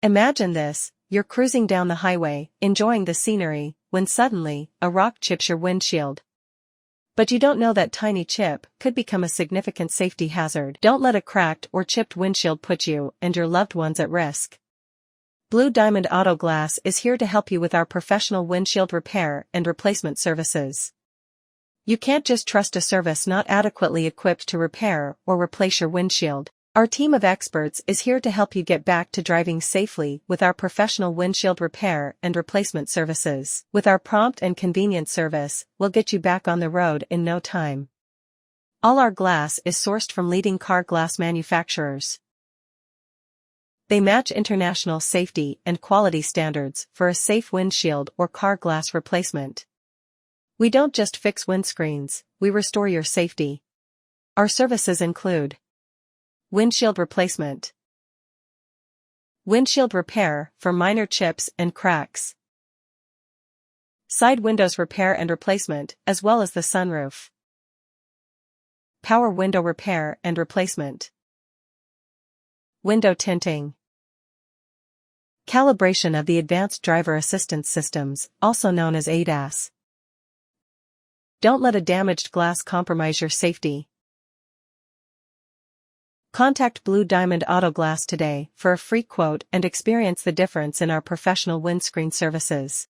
Imagine this, you're cruising down the highway, enjoying the scenery, when suddenly, a rock chips your windshield. But you don't know that tiny chip could become a significant safety hazard. Don't let a cracked or chipped windshield put you and your loved ones at risk. Blue Diamond Auto Glass is here to help you with our professional windshield repair and replacement services. You can't just trust a service not adequately equipped to repair or replace your windshield. Our team of experts is here to help you get back to driving safely with our professional windshield repair and replacement services. With our prompt and convenient service, we'll get you back on the road in no time. All our glass is sourced from leading car glass manufacturers. They match international safety and quality standards for a safe windshield or car glass replacement. We don't just fix windscreens, we restore your safety. Our services include windshield replacement, windshield repair for minor chips and cracks, side windows repair and replacement as well as the sunroof, power window repair and replacement, window tinting, calibration of the advanced driver assistance systems, also known as ADAS. Don't let a damaged glass compromise your safety. Contact Blue Diamond Auto Glass today for a free quote and experience the difference in our professional windscreen services.